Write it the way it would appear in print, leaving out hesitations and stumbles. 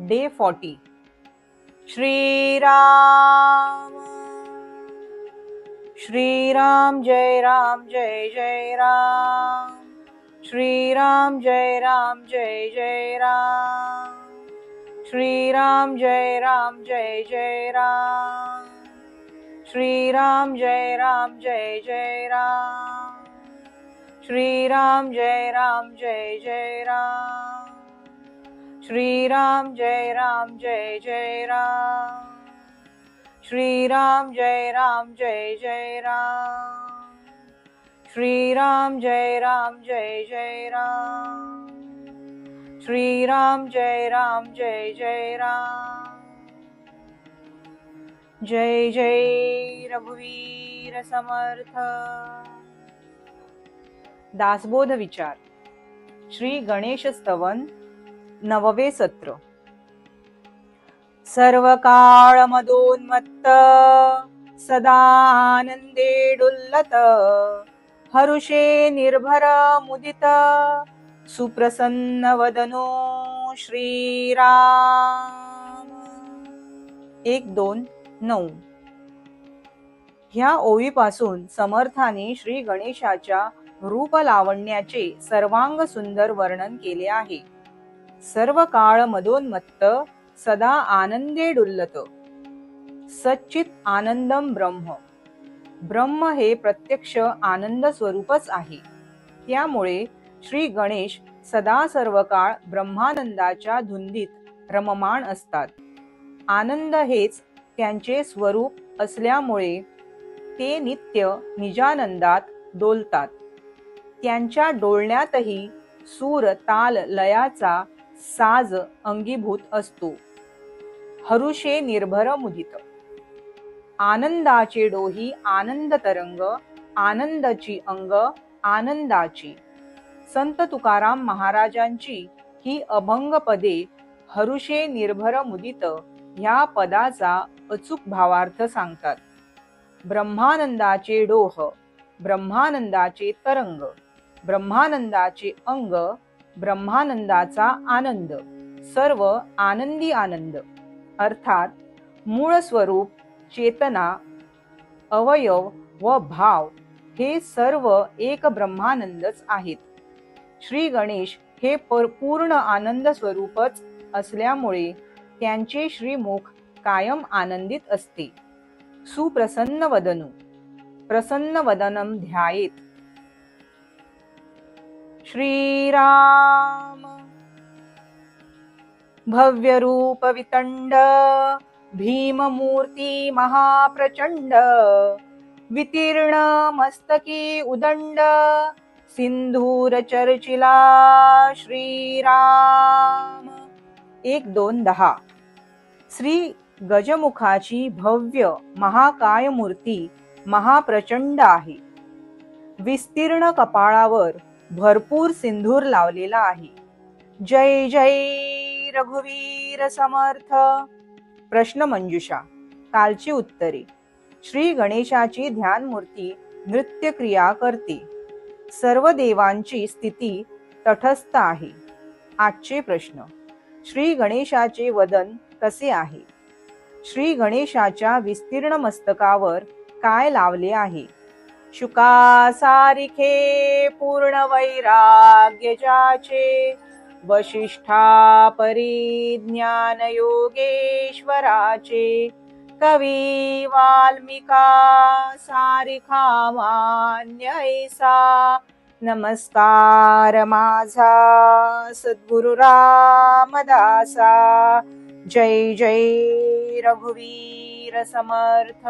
Day 40. Shri Ram. Shri Ram Jai Ram Jai Jai Ram. Shri Ram Jai Ram Jai Jai Ram. Shri Ram Jai Ram Jai Jai Ram. Shri Ram Jai Ram Jai Jai Ram. Shri Ram Jai Ram Jai Jai Ram. Shri Ram Jai Ram Jai Jai Ram. Shri Ram Jai Ram Jai Jai Ram. Shri Ram Jai Ram Jai Jai Ram. Shri Ram Jai Ram Jai Jai Ram. जय जय रघुवीर समर्थ. दासबोध विचार. श्री गणेश स्तवन 9वे सत्र. सर्व काळ मदोन्मत्त सदा आनंदे डुल्लत हरुषे निर्भर मुदित सुप्रसन्न वदनो श्रीराम. 1-2-9. ह्या ओवीपासून समर्थाने श्री गणेशाच्या रूप लावण्याचे सर्वांग सुंदर वर्णन केले आहे. सर्व काळ मदोन्मत्त सदा आनंदे डुल्लत. सच्चित आनंदम ब्रह्म. ब्रह्म हे प्रत्यक्ष आनंद स्वरूपच आहे. त्यामुळे श्री गणेश सदा सर्व काळ ब्रह्मानंदाच्या धुंदीत रममाण असतात. आनंद हेच त्यांचे स्वरूप असल्यामुळे ते नित्य निजानंदात डोलतात. त्यांच्या डोलण्यातही सूर ताल लयाचा साज अंगीभूत असतो. हरुषे निर्भर मुदित. आनंदाचे डोही आनंद तरंग, आनंदाची अंग आनंदाची. संत तुकाराम महाराजांची ही अभंग पदे हरुषे निर्भर मुदित ह्या पदाचा अचूक भावार्थ सांगतात. ब्रह्मानंदाचे डोह, ब्रह्मानंदाचे तरंग, ब्रह्मानंदाचे अंग, ब्रह्मानंदाचा आनंद, सर्व आनंदी आनंद. अर्थात मूळ स्वरूप, चेतना, अवयव व भाव हे सर्व एक ब्रह्मानंदच आहेत. श्री गणेश हे पूर्ण आनंद स्वरूपच असल्यामुळे त्यांचे श्रीमुख कायम आनंदित असते. सुप्रसन्न वदनु. प्रसन्न वदनम ध्यायेत. श्रीराम. भव्य रूप वितंड भीममूर्ती महाप्रचंड वितीर्ण मस्तकी उदंड सिंधूर चर्चिला श्रीराम. 1-2-10. श्री गजमुखाची भव्य महाकाय मूर्ती महाप्रचंड आहे. विस्तीर्ण कपाळावर भरपूर सिंधूर लावलेला आहे. जय जय रघुवीर समर्थ. प्रश्न मंजुषा. कालची उत्तरे. श्री गणेशाची ध्यान मूर्ती नृत्य क्रिया करते. सर्व देवांची स्थिती तटस्थ आहे. आजचे प्रश्न. श्री गणेशाचे वदन कसे आहे? श्री गणेशाच्या विस्तीर्ण मस्तकावर काय लावले आहे? शुका सारिखे पूर्ण वैराग्य ज्याचे वशिष्ठा परी ज्ञान योगेश्वराचे कवी वाल्मिका सारिखा मान्य ऐसा. नमस्कार माझा सद्गुरु रामदासा. जय जय रघुवीर समर्थ.